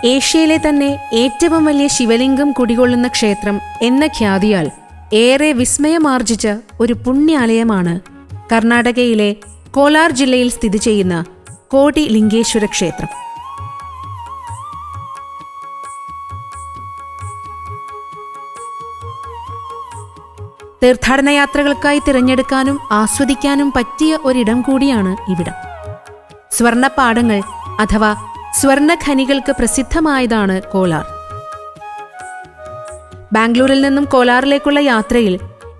ഏഷ്യയിലെ തന്നെ ഏറ്റവും വലിയ ശിവലിംഗം കുടികൊള്ളുന്ന ക്ഷേത്രം എന്ന ഖ്യാതിയാൽ ഏറെ വിസ്മയമാർജിച്ച ഒരു പുണ്യാലയമാണ് കർണാടകയിലെ കോലാർ ജില്ലയിൽ സ്ഥിതി ചെയ്യുന്ന കോടി ലിംഗേശ്വര ക്ഷേത്രം. തീർത്ഥാടന യാത്രകൾക്കായി തിരഞ്ഞെടുക്കാനും ആസ്വദിക്കാനും പറ്റിയ ഒരിടം കൂടിയാണ് ഇവിടം. സ്വർണ്ണപ്പാടങ്ങൾ അഥവാ സ്വർണ്ണഖനികൾക്ക് പ്രസിദ്ധമായതാണ് കോലാർ. ബാംഗ്ലൂരിൽ നിന്നും കോലാറിലേക്കുള്ള യാത്രയിൽ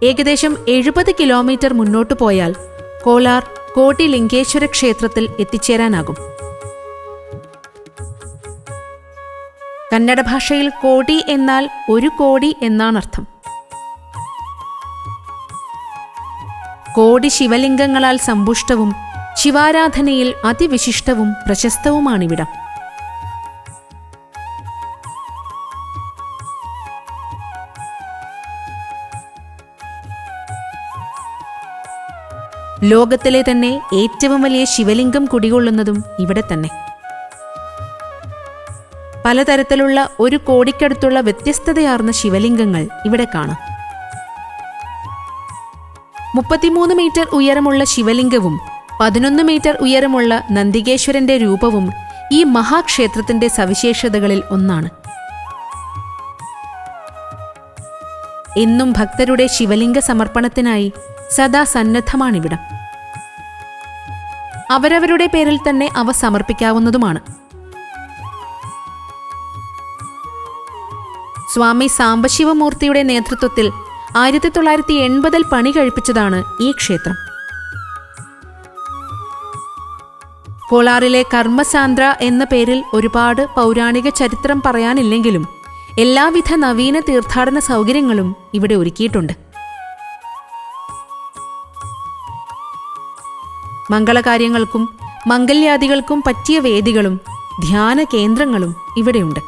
ഏകദേശം 70 കിലോമീറ്റർ മുന്നോട്ടു പോയാൽ കോലാർ കോടി ലിംഗേശ്വര ക്ഷേത്രത്തിൽ എത്തിച്ചേരാനാകും. കന്നഡ ഭാഷയിൽ കോടി എന്നാൽ ഒരു കോടി എന്നാണർത്ഥം. കോടി ശിവലിംഗങ്ങളാൽ സമ്പുഷ്ടവും ശിവാരാധനയിൽ അതിവിശിഷ്ടവും പ്രശസ്തവുമാണിവിടം. ലോകത്തിലെ തന്നെ ഏറ്റവും വലിയ ശിവലിംഗം കുടികൊള്ളുന്നതും ഇവിടെ തന്നെ. പലതരത്തിലുള്ള ഒരു കോടിക്കടുത്തുള്ള വ്യത്യസ്തതയാർന്ന ശിവലിംഗങ്ങൾ ഇവിടെ കാണാം. 33 മീറ്റർ ഉയരമുള്ള ശിവലിംഗവും 11 മീറ്റർ ഉയരമുള്ള നന്ദികേശ്വരന്റെ രൂപവും ഈ മഹാക്ഷേത്രത്തിന്റെ സവിശേഷതകളിൽ ഒന്നാണ്. എന്നും ഭക്തരുടെ ശിവലിംഗ സമർപ്പണത്തിനായി സദാ സന്നദ്ധമാണിവിടം. അവരവരുടെ പേരിൽ തന്നെ അവ സമർപ്പിക്കാവുന്നതുമാണ്. സ്വാമി സാംബശിവമൂർത്തിയുടെ നേതൃത്വത്തിൽ 1980 പണി കഴിപ്പിച്ചതാണ് ഈ ക്ഷേത്രം. കോലാറിലെ കർമ്മസാന്ദ്ര എന്ന പേരിൽ ഒരുപാട് പൗരാണിക ചരിത്രം പറയാനില്ലെങ്കിലും എല്ലാവിധ നവീന തീർത്ഥാടന സൗകര്യങ്ങളും ഇവിടെ ഒരുക്കിയിട്ടുണ്ട്. മംഗളകാര്യങ്ങൾക്കും മംഗല്യാദികൾക്കും പറ്റിയ വേദികളും ധ്യാന കേന്ദ്രങ്ങളും ഇവിടെയുണ്ട്.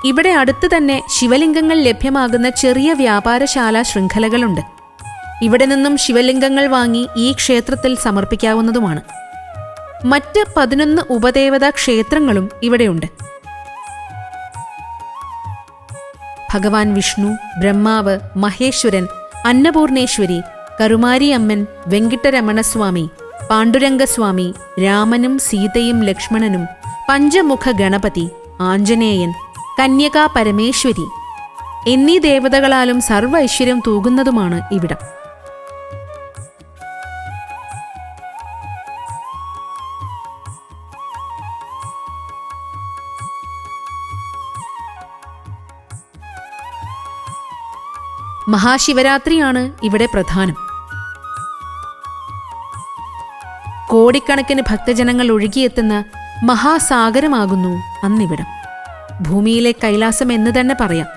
ഇവിടെ അടുത്ത് തന്നെ ശിവലിംഗങ്ങൾ ലഭ്യമാകുന്ന ചെറിയ വ്യാപാരശാല ശൃംഖലകളുണ്ട്. ഇവിടെ നിന്നും ശിവലിംഗങ്ങൾ വാങ്ങി ഈ ക്ഷേത്രത്തിൽ സമർപ്പിക്കാവുന്നതുമാണ്. മറ്റ് 11 ഉപദേവതാ ക്ഷേത്രങ്ങളും ഇവിടെയുണ്ട്. ഭഗവാൻ വിഷ്ണു, ബ്രഹ്മാവ്, മഹേശ്വരൻ, അന്നപൂർണേശ്വരി, കരുമാരി അമ്മൻ, വെങ്കിട്ടരമണസ്വാമി, പാണ്ഡുരംഗസ്വാമി, രാമനും സീതയും ലക്ഷ്മണനും, പഞ്ചമുഖ ഗണപതി, ആഞ്ജനേയൻ, കന്യകാ പരമേശ്വരി എന്നീ ദേവതകളാലും സർവ്വ ഐശ്വര്യം തൂകുന്നതുമാണ് ഇവിടം. മഹാശിവരാത്രിയാണ് ഇവിടെ പ്രധാനം. കോടിക്കണക്കിന് ഭക്തജനങ്ങൾ ഒഴുകിയെത്തുന്ന മഹാസാഗരമാകുന്നു അന്നിവിടം. ഭൂമിയിലെ കൈലാസം എന്ന് തന്നെ പറയാം.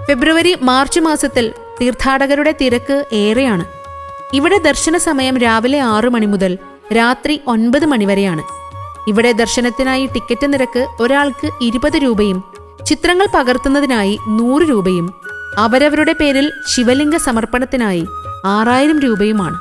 ഫെബ്രുവരി മാർച്ച് മാസത്തിൽ തീർത്ഥാടകരുടെ തിരക്ക് ഏറെയാണ്. ഇവിടെ ദർശന സമയം രാവിലെ 6 മണി മുതൽ രാത്രി 9 മണി വരെയാണ്. ഇവിടെ ദർശനത്തിനായി ടിക്കറ്റ് നിരക്ക് ഒരാൾക്ക് 20 രൂപയും ചിത്രങ്ങൾ പകർത്തുന്നതിനായി 100 രൂപയും അവരവരുടെ പേരിൽ ശിവലിംഗ സമർപ്പണത്തിനായി 6000 രൂപയുമാണ്.